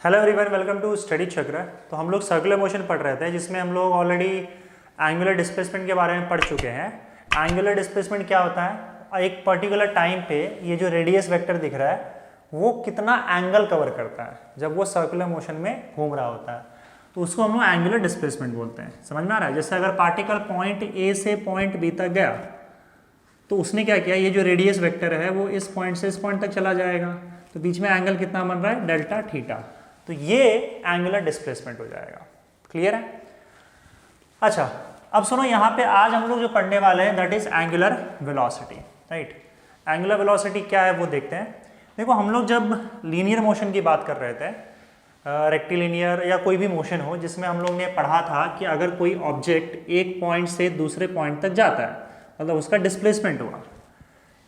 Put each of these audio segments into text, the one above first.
Hello everyone, welcome to study chakra. तो हम लोग सर्कुलर मोशन पढ़ रहे थे, जिसमें हम लोग ऑलरेडी एंगुलर डिस्प्लेसमेंट के बारे में पढ़ चुके हैं। एंगुलर डिस्प्लेसमेंट क्या होता है? एक पर्टिकुलर टाइम पे ये जो रेडियस वेक्टर दिख रहा है वो कितना एंगल कवर करता है जब वो सर्कुलर मोशन में घूम रहा होता है, तो उसको हम लोग एंगुलर डिस्प्लेसमेंट बोलते हैं। समझ में आ रहा है? जैसे अगर पार्टिकल पॉइंट ए से पॉइंट बी तक गया तो उसने क्या किया, ये जो रेडियस वेक्टर है वो इस पॉइंट से इस पॉइंट तक चला जाएगा, तो बीच में एंगल कितना बन रहा है? Delta theta. तो ये एंगुलर डिस्प्लेसमेंट हो जाएगा। क्लियर है? अच्छा, अब सुनो, यहाँ पे आज हम लोग जो पढ़ने वाले हैं that is angular velocity. Right, angular velocity क्या है वो देखते हैं। देखो, हम लोग जब लीनियर मोशन की बात कर रहे थे, रेक्टिलिनियर या कोई भी मोशन हो, जिसमें हम लोग ने पढ़ा था कि अगर कोई ऑब्जेक्ट एक पॉइंट से दूसरे पॉइंट तक जाता है, मतलब उसका डिस्प्लेसमेंट हुआ,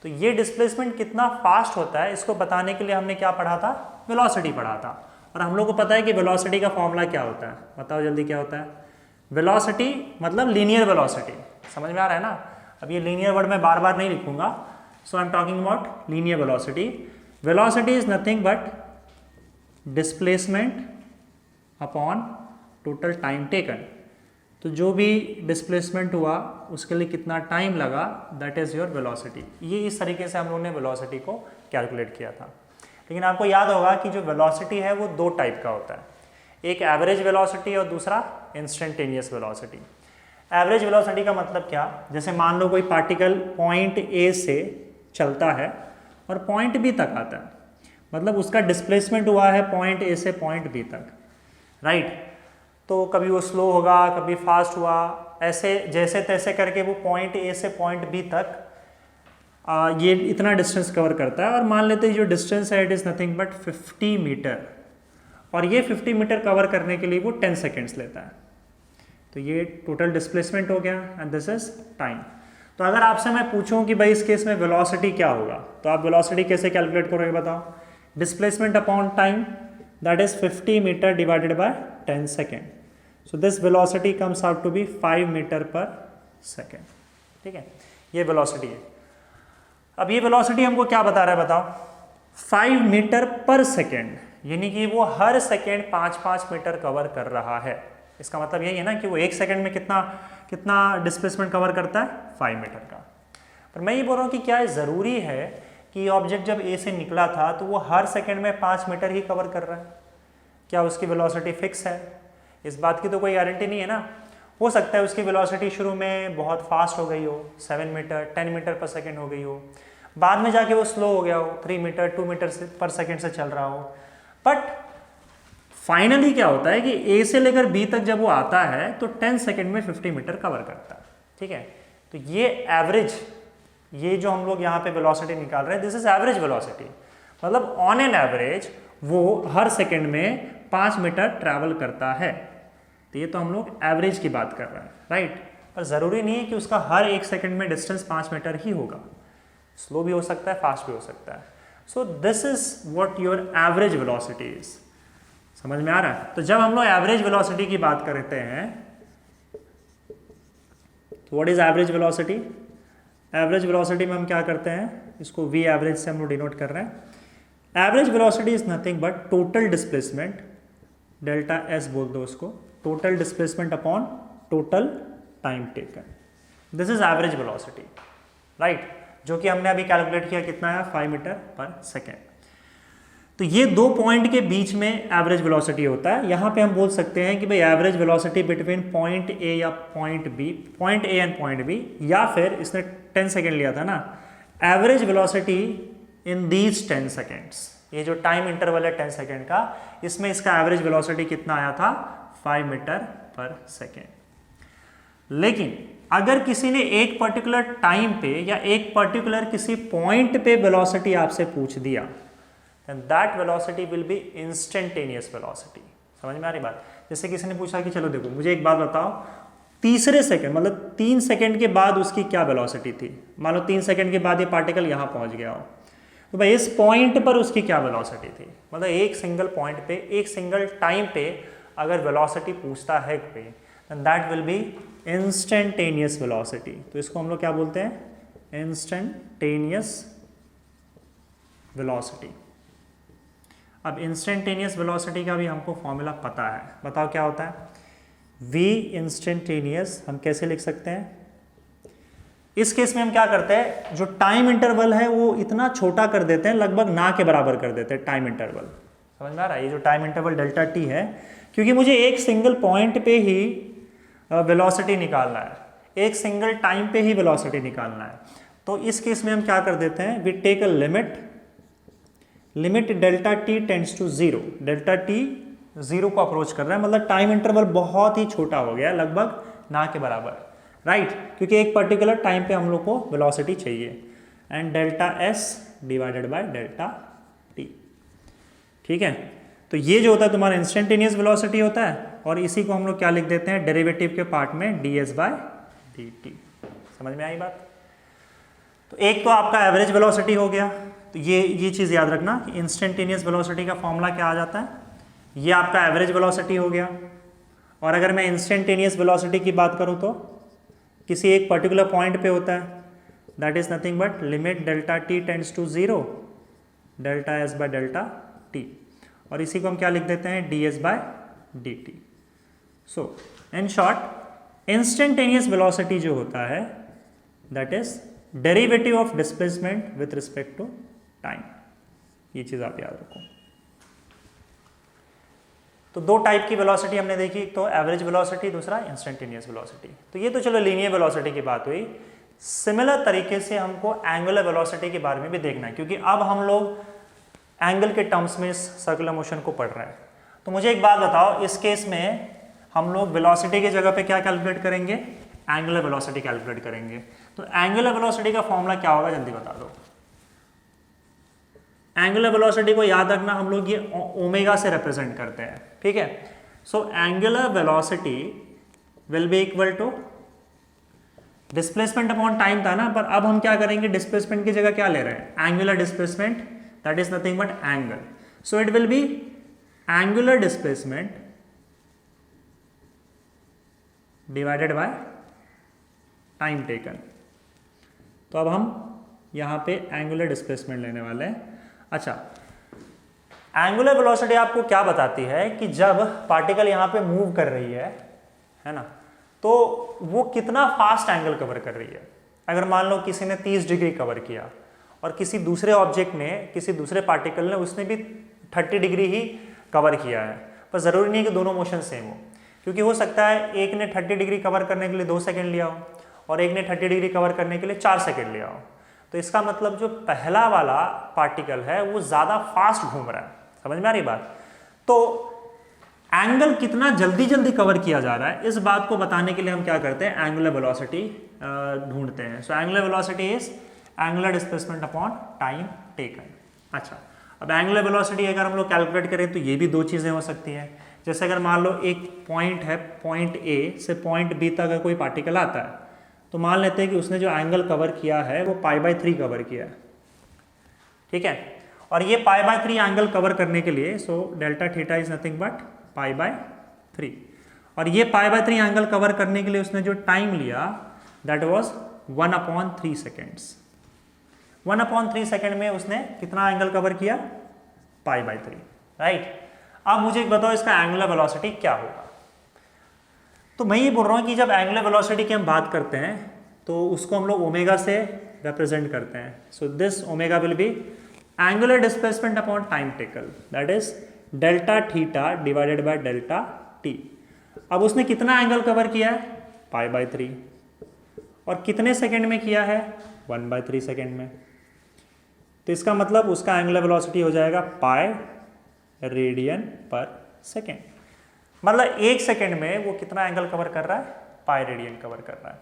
तो ये डिस्प्लेसमेंट कितना फास्ट होता है इसको बताने के लिए हमने क्या पढ़ा था? वेलोसिटी पढ़ा था। और हम लोग को पता है कि वेलोसिटी का फॉर्मूला क्या होता है। बताओ जल्दी, क्या होता है? वेलोसिटी मतलब लीनियर वेलोसिटी। समझ में आ रहा है ना? अब ये लीनियर वर्ड मैं बार बार नहीं लिखूंगा, so I am talking about linear velocity. Velocity is nothing but displacement upon total time taken. तो जो भी डिस्प्लेसमेंट हुआ उसके लिए कितना टाइम लगा, दैट इज योर वेलोसिटी। ये इस तरीके से हम लोगों ने वेलोसिटी को कैलकुलेट किया था। लेकिन आपको याद होगा कि जो वेलोसिटी है वो दो टाइप का होता है, एक एवरेज वेलोसिटी और दूसरा इंस्टेंटेनियस वेलोसिटी। एवरेज वेलोसिटी का मतलब क्या? जैसे मान लो कोई पार्टिकल पॉइंट ए से चलता है और पॉइंट बी तक आता है, मतलब उसका डिस्प्लेसमेंट हुआ है पॉइंट ए से पॉइंट बी तक। राइट, तो कभी वो स्लो होगा, कभी फास्ट हुआ, ऐसे जैसे तैसे करके वो पॉइंट ए से पॉइंट बी तक ये इतना डिस्टेंस कवर करता है। और मान लेते हैं जो डिस्टेंस है it is nothing but 50 metre, और ये 50 मीटर कवर करने के लिए वो 10 सेकेंड्स लेता है। तो ये टोटल डिस्प्लेसमेंट हो गया एंड दिस इज टाइम। तो अगर आपसे मैं पूछूं कि भाई इस केस में वेलोसिटी क्या होगा, तो आप वेलोसिटी कैसे कैलकुलेट करोगे? बताओ। Displacement upon time, that is 50 metre divided by 10 second. So this velocity comes out to be 5 metre per second. ठीक है, ये वेलोसिटी है। अब ये वेलोसिटी हमको क्या बता रहा है? बताओ। 5 मीटर पर सेकेंड, यानी कि वो हर सेकेंड 5-5 मीटर कवर कर रहा है। इसका मतलब यही है ना कि वो एक सेकेंड में कितना डिस्प्लेसमेंट कवर करता है? 5 मीटर का। पर मैं ये बोल रहा हूँ कि क्या ज़रूरी है कि ऑब्जेक्ट जब ए से निकला था तो वो हर सेकेंड में 5 मीटर ही कवर कर रहा है? क्या उसकी वेलोसिटी फिक्स है? इस बात की तो कोई गारंटी नहीं है ना। हो सकता है उसकी वेलोसिटी शुरू में बहुत फास्ट हो गई हो, 7 मीटर 10 मीटर पर सेकेंड हो गई हो, बाद में जाके वो स्लो हो गया हो, 3 मीटर 2 मीटर पर सेकेंड से चल रहा हो। बट फाइनली क्या होता है कि ए से लेकर बी तक जब वो आता है तो 10 सेकेंड में 50 मीटर कवर करता है। ठीक है, तो ये एवरेज, ये जो हम लोग यहाँ पे वेलोसिटी निकाल रहे हैं, दिस इज एवरेज वेलोसिटी। मतलब ऑन एन एवरेज वो हर सेकेंड में 5 मीटर ट्रैवल करता है। तो ये तो हम लोग एवरेज की बात कर रहे हैं। राइट, पर ज़रूरी नहीं है कि उसका हर एक सेकेंड में डिस्टेंस 5 मीटर ही होगा। स्लो भी हो सकता है, फास्ट भी हो सकता है। सो this is what your average velocity is. समझ में आ रहा है? तो जब हम लोग एवरेज वेलोसिटी की बात करते हैं तो what is average velocity? Average velocity में हम क्या करते हैं, इसको वी एवरेज से हम लोग डिनोट कर रहे हैं। Average velocity is nothing but total displacement, delta S बोल दो उसको, total displacement upon total time taken. This is average velocity. Right, जो कि हमने अभी कैलकुलेट किया, कितना है? 5 मीटर पर सेकेंड। तो ये दो पॉइंट के बीच में एवरेज वेलोसिटी होता है। यहाँ पे हम बोल सकते हैं कि भाई average velocity between point A या point B, point A and point B, या फिर इसने 10 सेकेंड लिया था ना, average velocity in these 10 seconds. ये जो टाइम इंटरवल है 10 सेकेंड का, इसमें इसका एवरेज वेलोसिटी कितना आया था? 5 मीटर पर सेकेंड। लेकिन अगर किसी ने एक पर्टिकुलर टाइम पे या एक पर्टिकुलर किसी पॉइंट पे वेलोसिटी आपसे पूछ दिया, then that velocity will be instantaneous velocity। समझ में आ रही बात? जैसे किसी ने पूछा कि चलो देखो मुझे एक बात बताओ, तीसरे सेकंड मतलब 3 सेकंड के बाद उसकी क्या वेलोसिटी थी? मान लो 3 सेकंड के बाद ये पार्टिकल यहाँ पहुँच गया हो, तो भाई इस पॉइंट पर उसकी क्या वेलोसिटी थी? मतलब एक सिंगल पॉइंट पे, एक सिंगल टाइम पे अगर वेलोसिटी पूछता है कोई, then that will be instantaneous velocity। तो इसको हम लोग क्या बोलते हैं? instantaneous velocity। अब इंस्टेंटेनियस वेलोसिटी का भी हमको फॉर्मूला पता है, बताओ क्या होता है? v इंस्टेंटेनियस हम कैसे लिख सकते हैं? इस केस में हम क्या करते हैं, जो टाइम इंटरवल है वो इतना छोटा कर देते हैं, लगभग ना के बराबर कर देते हैं टाइम इंटरवल। समझ में आ रहा है? ये जो टाइम इंटरवल डेल्टा टी है, क्योंकि मुझे एक सिंगल पॉइंट पे ही वेलोसिटी निकालना है, एक सिंगल टाइम पे ही वेलोसिटी निकालना है, तो इस केस में हम क्या कर देते हैं, we take a limit delta T tends to zero. Delta T zero को अप्रोच कर रहा है, मतलब टाइम इंटरवल बहुत ही छोटा हो गया, लगभग ना के बराबर, राइट? क्योंकि एक पर्टिकुलर टाइम पे हम लोग को वेलोसिटी चाहिए, and delta S divided by delta T. ठीक है, तो ये जो होता है तुम्हारा इंस्टेंटेनियस वेलोसिटी होता है, और इसी को हम लोग क्या लिख देते हैं डेरिवेटिव के पार्ट में, d s by d t. समझ में आई बात? तो एक तो आपका एवरेज वेलोसिटी हो गया, तो ये चीज़ याद रखना कि इंस्टेंटेनियस वेलोसिटी का फॉर्मूला क्या आ जाता है, ये आपका एवरेज वेलोसिटी हो गया। और अगर मैं इंस्टेंटेनियस वेलोसिटी की बात करूँ तो किसी एक पर्टिकुलर पॉइंट पे होता है, that is nothing but limit delta T tends to zero delta s by delta T, और इसी को हम क्या लिख देते हैं, d s by d t. So in short instantaneous velocity जो होता है that is derivative of displacement with respect to time. ये चीज़ आप याद रखो। तो दो टाइप की वेलोसिटी हमने देखी, एक तो एवरेज वेलोसिटी, दूसरा इंस्टेंटेनियस वेलोसिटी। तो ये तो चलो लीनियर वेलोसिटी की बात हुई। सिमिलर तरीके से हमको एंगुलर वेलोसिटी के बारे में भी देखना है, क्योंकि अब हम लोग एंगल के टर्म्स में इस सर्कुलर मोशन को पढ़ रहे हैं। तो मुझे एक बात बताओ, इस केस में हम लोग वेलोसिटी की जगह पे क्या कैलकुलेट करेंगे, एंगुलर वेलोसिटी कैलकुलेट करेंगे। तो एंगुलर वेलोसिटी का फॉर्मूला क्या होगा, जल्दी बता दो। एंगुलर वेलोसिटी को याद रखना, हम लोग ये ओमेगा से रिप्रेजेंट करते हैं, ठीक है? So angular velocity will be equal to displacement upon time था ना, पर अब हम क्या करेंगे, डिस्प्लेसमेंट की जगह क्या ले रहे हैं, angular displacement, that is nothing but angle. So it will B angular displacement divided by time taken. तो अब हम यहाँ पे एंगुलर डिस्प्लेसमेंट लेने वाले हैं। अच्छा, एंगुलर वेलोसिटी आपको क्या बताती है कि जब पार्टिकल यहाँ पे मूव कर रही है ना, तो वो कितना फास्ट एंगल कवर कर रही है। अगर मान लो किसी ने 30 डिग्री कवर किया और किसी दूसरे ऑब्जेक्ट ने, किसी दूसरे पार्टिकल ने, उसने भी 30 डिग्री ही कवर किया है, पर ज़रूरी नहीं है कि दोनों मोशन सेम हो, क्योंकि हो सकता है एक ने 30 डिग्री कवर करने के लिए 2 सेकेंड लिया हो और एक ने 30 डिग्री कवर करने के लिए 4 सेकेंड लिया हो। तो इसका मतलब जो पहला वाला पार्टिकल है वो ज़्यादा फास्ट घूम रहा है। समझ में आ रही बात? तो एंगल कितना जल्दी कवर किया जा रहा है, इस बात को बताने के लिए हम क्या करते हैं, एंगुलर वेलोसिटी ढूंढते हैं। So angular velocity is angular displacement upon time taken. अच्छा, अब एंगुलर वेलोसिटी अगर हम लोग कैलकुलेट करें तो ये भी दो चीज़ें हो सकती हैं। जैसे अगर मान लो एक पॉइंट है, पॉइंट ए से पॉइंट बी तक अगर कोई पार्टिकल आता है, तो मान लेते हैं कि उसने जो एंगल कवर किया है वो π/3 कवर किया है, ठीक है? और ये π/3 एंगल कवर करने के लिए, so delta theta is nothing but π/3, और ये π/3 एंगल कवर करने के लिए उसने जो टाइम लिया दैट वाज 1/3 सेकेंड्स। 1/3 सेकेंड में उसने कितना एंगल कवर किया, π/3, राइट? अब मुझे एक बताओ इसका एंगुलर वेलोसिटी क्या होगा। तो मैं ये बोल रहा हूँ कि जब एंगुलर वेलोसिटी की हम बात करते हैं तो उसको हम लोग ओमेगा से रिप्रेजेंट करते हैं। So this omega will B angular displacement upon time taken, that is delta theta divided by delta T. अब उसने कितना एंगल कवर किया है, π/3, और कितने सेकेंड में किया है, 1/3 सेकेंड में। तो इसका मतलब उसका एंगुलर वेलोसिटी हो जाएगा पाई रेडियन पर सेकेंड। मतलब 1 सेकेंड में वो कितना एंगल कवर कर रहा है, पाई रेडियन कवर कर रहा है।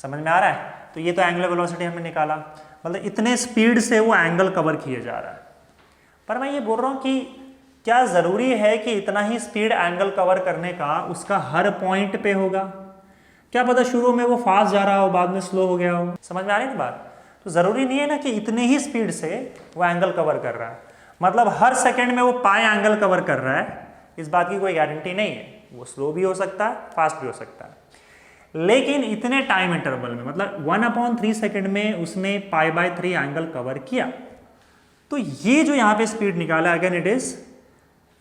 समझ में आ रहा है? तो ये तो एंगुलर वेलोसिटी हमने निकाला, मतलब इतने स्पीड से वो एंगल कवर किए जा रहा है। पर मैं ये बोल रहा हूँ कि क्या ज़रूरी है कि इतना ही स्पीड एंगल कवर करने का उसका हर पॉइंट पे होगा? क्या पता शुरू में वो फास्ट जा रहा हो, बाद में स्लो हो गया हो। समझ में आ रही है बात? तो ज़रूरी नहीं है ना कि इतने ही स्पीड से वो एंगल कवर कर रहा है, मतलब हर सेकेंड में वो पाई एंगल कवर कर रहा है, इस बात की कोई गारंटी नहीं है। वो स्लो भी हो सकता है, फास्ट भी हो सकता है, लेकिन इतने टाइम इंटरवल में, मतलब 1/3 सेकेंड में उसने π/3 एंगल कवर किया। तो ये जो यहाँ पे स्पीड निकाला, again it is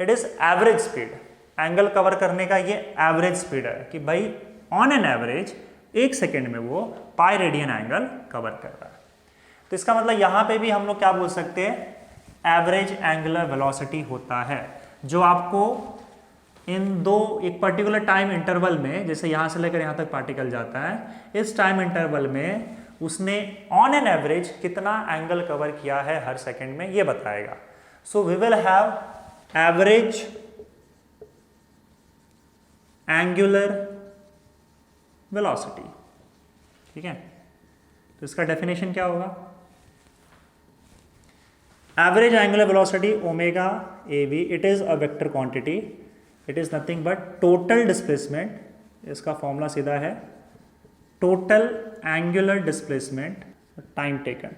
it is average speed, angle cover करने का ये एवरेज स्पीड है कि भाई ऑन एन एवरेज 1 सेकेंड में वो पाई रेडियन एंगल कवर कर रहा है। तो इसका मतलब यहाँ पे भी हम लोग क्या बोल सकते हैं, एवरेज एंगुलर वेलोसिटी होता है, जो आपको इन दो एक पर्टिकुलर टाइम इंटरवल में, जैसे यहाँ से लेकर यहाँ तक पार्टिकल जाता है, इस टाइम इंटरवल में उसने ऑन एन एवरेज कितना एंगल कवर किया है हर सेकेंड में, ये बताएगा। So we will have average angular velocity, ठीक है। तो इसका डेफिनेशन क्या होगा, average angular velocity omega a v, it is a vector quantity, it is nothing but total displacement, इसका फॉर्मूला सीधा है total angular displacement time taken.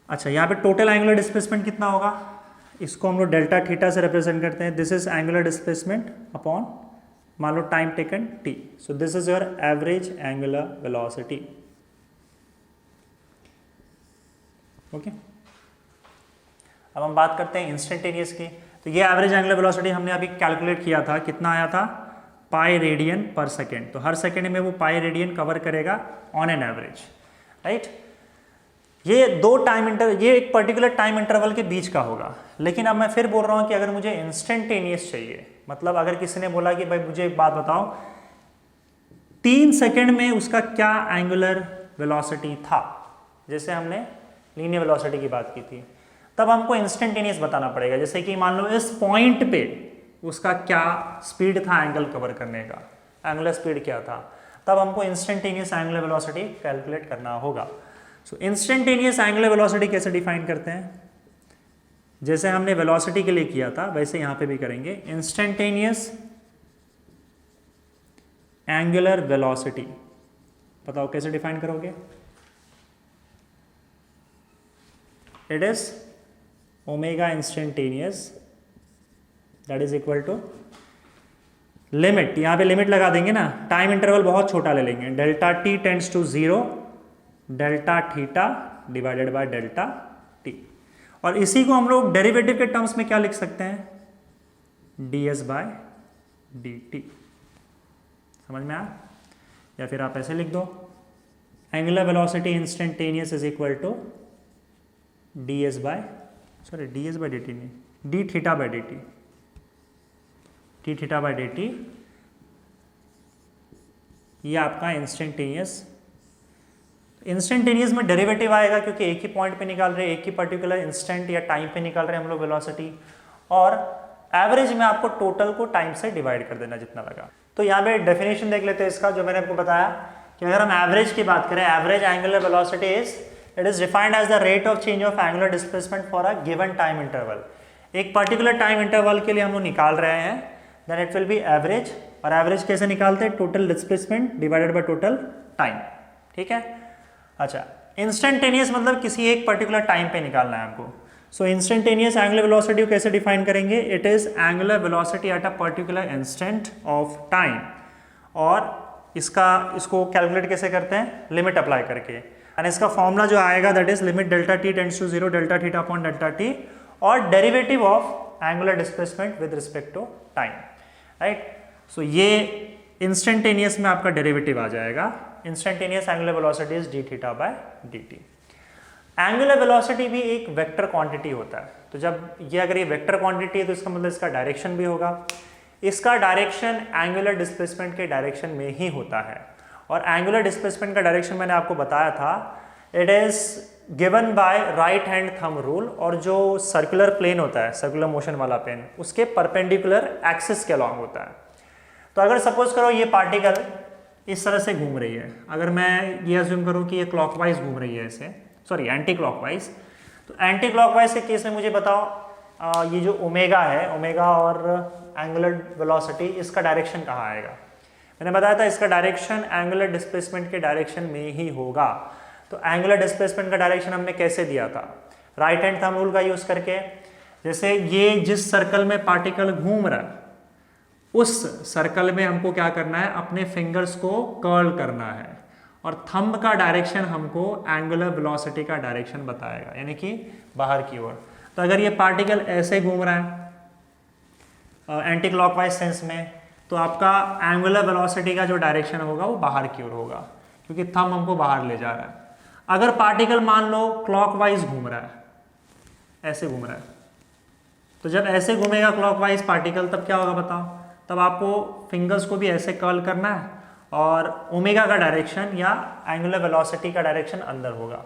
अच्छा, यहाँ पे टोटल एंगुलर डिस्प्लेसमेंट कितना होगा, इसको हम लोग डेल्टा थीटा से रिप्रेजेंट करते हैं। This is angular displacement upon मान लो time taken T, so this is your average angular velocity. Okay, अब हम बात करते हैं इंस्टेंटेनियस की। तो ये एवरेज एंगुलर वेलोसिटी हमने अभी कैलकुलेट किया था, कितना आया था, पाई रेडियन पर सेकेंड। तो हर सेकेंड में वो पाई रेडियन कवर करेगा ऑन एन एवरेज, राइट। ये दो टाइम इंटरवल, ये एक पर्टिकुलर टाइम इंटरवल के बीच का होगा। लेकिन अब मैं फिर बोल रहा हूँ कि अगर मुझे इंस्टेंटेनियस चाहिए, मतलब अगर किसी ने बोला कि भाई मुझे एक बात बताओ 3 सेकेंड में उसका क्या एंगुलर वेलोसिटी था, जैसे हमने लीनियर वेलोसिटी की बात की थी, तब हमको इंस्टेंटेनियस बताना पड़ेगा। जैसे कि मान लो इस पॉइंट पे उसका क्या स्पीड था एंगल कवर करने का, एंगुलर स्पीड क्या था, तब हमको इंस्टेंटेनियस एंगुलर वेलोसिटी कैलकुलेट करना होगा। सो इंस्टेंटेनियस एंगुलर वेलोसिटी कैसे डिफाइन करते हैं, जैसे हमने वेलोसिटी के लिए किया था वैसे यहां पे भी करेंगे। इंस्टेंटेनियस एंगुलर वेलोसिटी बताओ कैसे डिफाइन करोगे, it is omega instantaneous that is equal to limit, यहां पे लिमिट लगा देंगे ना, टाइम इंटरवल बहुत छोटा ले लेंगे, delta T tends to 0 delta theta divided by delta T. और इसी को हम लोग डेरिवेटिव के टर्म्स में क्या लिख सकते हैं, ds बाय dt। समझ में आया, या फिर आप ऐसे लिख दो, angular velocity instantaneous is equal to ds by dt नहीं, d theta by dt, d theta by dt, ये आपका इंस्टेंटेनियस में डेरिवेटिव आएगा क्योंकि एक ही पॉइंट पे निकाल रहे हैं, एक ही पर्टिकुलर इंस्टेंट या टाइम पे निकाल रहे हैं हम लोग वेलोसिटी, और एवरेज में आपको टोटल को टाइम से डिवाइड कर देना जितना लगा। तो यहाँ पे डेफिनेशन देख लेते हैं इसका, जो मैंने आपको बताया कि अगर हम एवरेज की बात करें, average angular velocity it is defined as the rate of change of angular displacement for a given time interval. एक पर्टिकुलर टाइम इंटरवल के लिए हम लोग निकाल रहे हैं, then it will be average. और एवरेज कैसे निकालते हैं, total displacement divided by total time, ठीक है। अच्छा, इंस्टेंटेनियस मतलब किसी एक पर्टिकुलर टाइम पे निकालना है हमको। सो इंस्टेंटेनियस एंगुलर वेलोसिटी कैसे डिफाइन करेंगे, it is angular velocity at a particular instant of time. और इसको कैलकुलेट कैसे करते हैं, लिमिट अप्लाई करके, एंड इसका फॉर्मूला जो आएगा that is limit delta T tends to 0 delta theta upon delta T, और derivative of angular displacement with respect to time, right. So ये इंस्टेंटेनियस में आपका डेरिवेटिव आ जाएगा, instantaneous angular velocity is D theta by d T. Angular velocity भी एक vector quantity होता है, तो जब ये अगर ये वेक्टर क्वांटिटी है तो इसका मतलब इसका डायरेक्शन भी होगा, इसका डायरेक्शन एंगुलर डिस्प्लेसमेंट के डायरेक्शन में ही होता है। और एंगुलर डिस्प्लेसमेंट का डायरेक्शन मैंने आपको बताया था, it is given by right hand thumb rule, और जो सर्कुलर प्लेन होता है, सर्कुलर मोशन वाला प्लेन, उसके परपेंडिकुलर एक्सिस के अलॉन्ग होता है। तो अगर सपोज करो ये पार्टिकल इस तरह से घूम रही है, अगर मैं ये अज्यूम करूं कि ये क्लॉकवाइज घूम रही है, ऐसे सॉरी एंटी क्लॉकवाइज, तो एंटी क्लॉकवाइज के केस में मुझे बताओ ये जो ओमेगा है, ओमेगा और एंगुलर वेलोसिटी, इसका डायरेक्शन कहाँ आएगा। मैंने बताया था इसका डायरेक्शन एंगुलर डिस्प्लेसमेंट के डायरेक्शन में ही होगा। तो एंगुलर डिस्प्लेसमेंट का डायरेक्शन हमने कैसे दिया था, राइट हैंड थंब रूल का यूज करके। जैसे ये जिस सर्कल में पार्टिकल घूम रहा है, उस सर्कल में हमको क्या करना है, अपने फिंगर्स को कर्ल करना है, और थंब का डायरेक्शन हमको एंगुलर वेलोसिटी का डायरेक्शन बताएगा, यानी कि बाहर की ओर। तो अगर ये पार्टिकल ऐसे घूम रहा है एंटी क्लॉकवाइज सेंस में, तो आपका एंगुलर वेलोसिटी का जो डायरेक्शन होगा वो बाहर की ओर होगा, क्योंकि थंब हमको बाहर ले जा रहा है। अगर पार्टिकल मान लो क्लॉकवाइज घूम रहा है, ऐसे घूम रहा है, तो जब ऐसे घूमेगा क्लॉकवाइज पार्टिकल तब क्या होगा बताओ? तब आपको फिंगर्स को भी ऐसे कर्ल करना है और ओमेगा का डायरेक्शन या एंगुलर वेलोसिटी का डायरेक्शन अंदर होगा।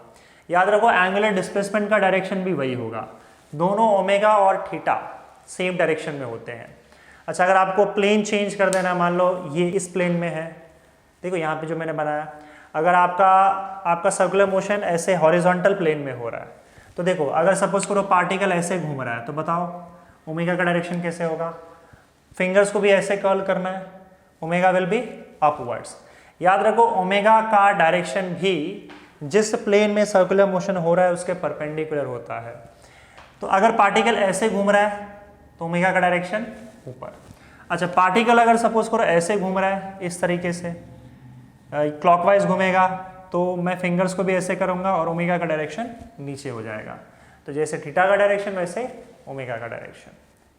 याद रखो एंगुलर डिस्प्लेसमेंट का डायरेक्शन भी वही होगा, दोनों ओमेगा और थीटा सेम डायरेक्शन में होते हैं। अच्छा, अगर आपको प्लेन चेंज कर देना, मान लो ये इस प्लेन में है, देखो यहाँ पे जो मैंने बनाया, अगर आपका सर्कुलर मोशन ऐसे हॉरिजॉन्टल प्लेन में हो रहा है, तो देखो अगर सपोज करो पार्टिकल ऐसे घूम रहा है, तो बताओ ओमेगा का डायरेक्शन कैसे होगा? फिंगर्स को भी ऐसे कर्ल करना है, ओमेगा विल बी अपवर्ड्स। याद रखो ओमेगा का डायरेक्शन भी जिस प्लेन में सर्कुलर मोशन हो रहा है उसके परपेंडिकुलर होता है। तो अगर पार्टिकल ऐसे घूम रहा है तो ओमेगा का डायरेक्शन ऊपर। अच्छा, पार्टिकल अगर सपोज करो ऐसे घूम रहा है, इस तरीके से क्लॉकवाइज घूमेगा, तो मैं फिंगर्स को भी ऐसे करूंगा और ओमेगा का डायरेक्शन नीचे हो जाएगा। तो जैसे थीटा का डायरेक्शन वैसे ओमेगा का डायरेक्शन।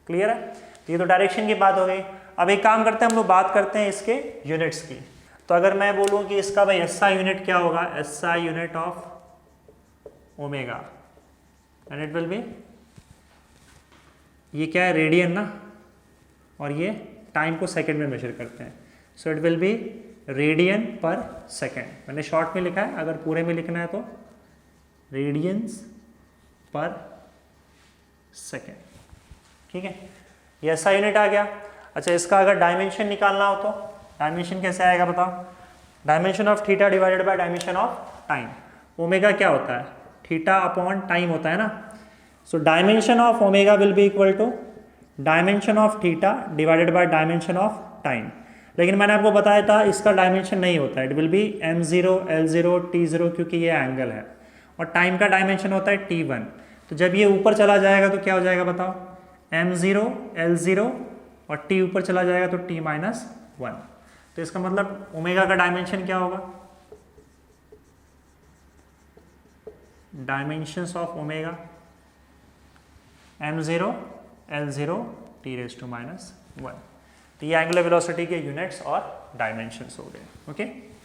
क्लियर है? तो ये तो डायरेक्शन की बात हो गई। अब एक काम करते हैं, हम लोग बात करते हैं इसके यूनिट्स की। तो अगर मैं बोलूं कि इसका भाई एसआई यूनिट क्या होगा, SI unit of omega, and it will B, ये क्या है रेडियन ना, और ये टाइम को सेकंड में मेजर करते हैं, so it will B radian पर सेकंड। मैंने शॉर्ट में लिखा है, अगर पूरे में लिखना है तो रेडियंस पर सेकंड। ठीक है, ये ऐसा यूनिट आ गया। अच्छा, इसका अगर डायमेंशन निकालना हो तो डायमेंशन कैसे आएगा बताओ? Dimension of theta divided by dimension of time. Omega क्या होता है? थीटा अपॉन टाइम होता है ना। So dimension of omega will be equal to dimension of theta divided by dimension of time. लेकिन मैंने आपको बताया था इसका डायमेंशन नहीं होता है, it will B m0 l0 t0, क्योंकि ये एंगल है, और टाइम का डायमेंशन होता है t1। तो जब ये ऊपर चला जाएगा तो क्या हो जाएगा बताओ? m0 l0 और t ऊपर चला जाएगा तो t-1। तो इसका मतलब ओमेगा का डायमेंशन क्या होगा? Dimensions of omega m0 l0 t⁻⁻1। तो ये एंगुलर वेलोसिटी के यूनिट्स और डायमेंशंस हो गए। ओके।